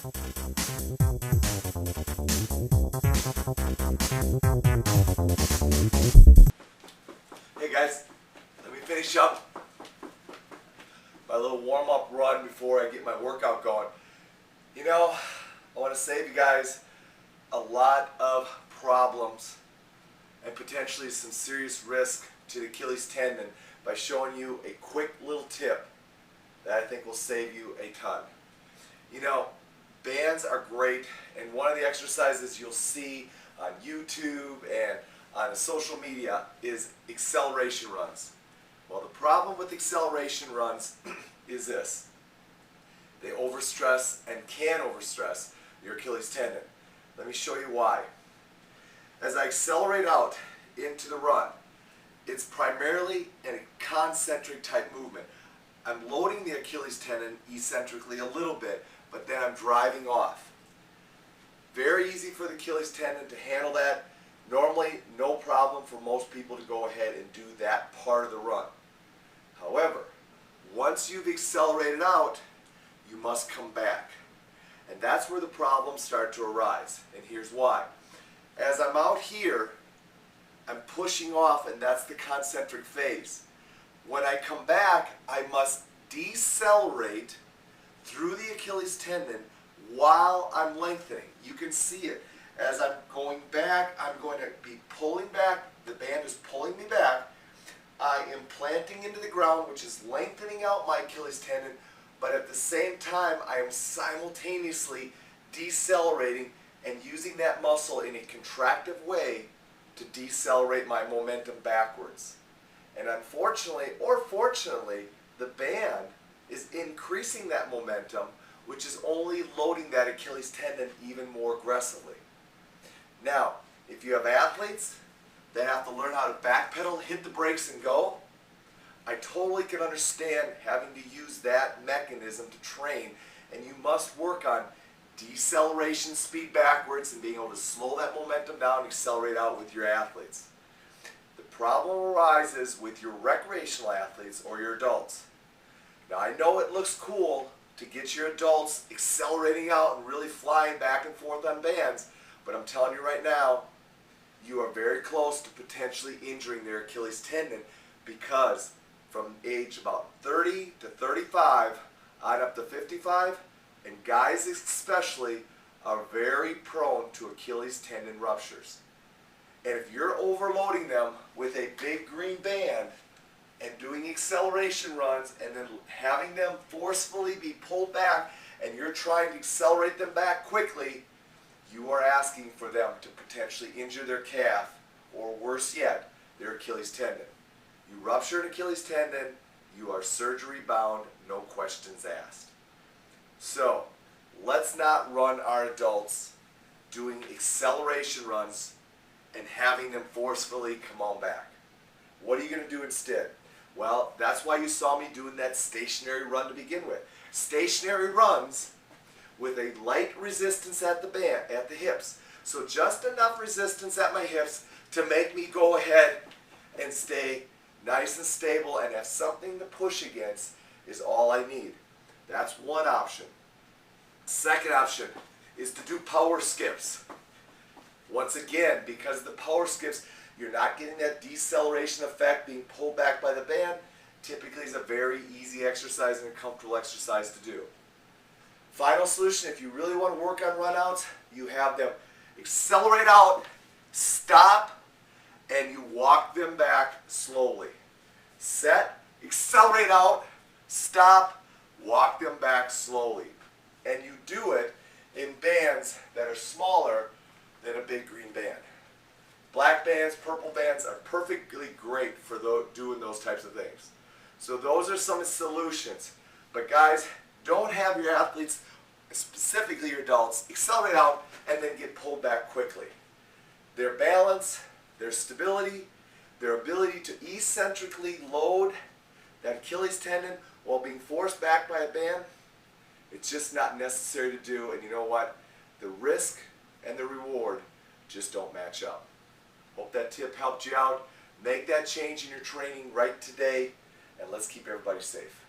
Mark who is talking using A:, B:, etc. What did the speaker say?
A: Hey guys, let me finish up my little warm-up run before I get my workout going. You know, I want to save you guys a lot of problems and potentially some serious risk to the Achilles tendon by showing you a quick little tip that I think will save you a ton. You know, bands are great, and one of the exercises you'll see on YouTube and on the social media is acceleration runs. Well, the problem with acceleration runs is this: they overstress and can overstress your Achilles tendon. Let me show you why. As I accelerate out into the run, it's primarily a concentric type movement. I'm loading the Achilles tendon eccentrically a little bit, but then I'm driving off. Very easy for the Achilles tendon to handle that. Normally, no problem for most people to go ahead and do that part of the run. However, once you've accelerated out, you must come back. And that's where the problems start to arise. And here's why. As I'm out here, I'm pushing off, and that's the concentric phase. When I come back, I must decelerate through the Achilles tendon while I'm lengthening. You can see it. As I'm going back, I'm going to be pulling back. The band is pulling me back. I am planting into the ground, which is lengthening out my Achilles tendon, but at the same time, I am simultaneously decelerating and using that muscle in a contractive way to decelerate my momentum backwards. And unfortunately, or fortunately, the band is increasing that momentum, which is only loading that Achilles tendon even more aggressively. Now, if you have athletes that have to learn how to backpedal, hit the brakes, and go, I totally can understand having to use that mechanism to train, and you must work on deceleration speed backwards and being able to slow that momentum down and accelerate out with your athletes. The problem arises with your recreational athletes or your adults. Now, I know it looks cool to get your adults accelerating out and really flying back and forth on bands, but I'm telling you right now, you are very close to potentially injuring their Achilles tendon, because from age about 30 to 35 on up to 55, and guys especially, are very prone to Achilles tendon ruptures. And if you're overloading them with a big green band and doing acceleration runs and then having them forcefully be pulled back, and you're trying to accelerate them back quickly, you are asking for them to potentially injure their calf, or worse yet, their Achilles tendon. You rupture an Achilles tendon, you are surgery bound, no questions asked. So, let's not run our adults doing acceleration runs and having them forcefully come on back. What are you going to do instead? Well, that's why you saw me doing that stationary run to begin with. Stationary runs with a light resistance at the band, at the hips. So just enough resistance at my hips to make me go ahead and stay nice and stable and have something to push against is all I need. That's one option. Second option is to do power skips. Once again, because the power skips, you're not getting that deceleration effect being pulled back by the band. Typically is a very easy exercise and a comfortable exercise to do. Final solution, if you really want to work on runouts, you have them accelerate out, stop, and you walk them back slowly. Set, accelerate out, stop, walk them back slowly. And you do it in bands that are smaller than a big green band. Black bands, purple bands are perfectly great for doing those types of things. So those are some solutions. But guys, don't have your athletes, specifically your adults, accelerate out and then get pulled back quickly. Their balance, their stability, their ability to eccentrically load that Achilles tendon while being forced back by a band, it's just not necessary to do. And you know what? The risk and the reward just don't match up. Hope that tip helped you out. Make that change in your training right today, and let's keep everybody safe.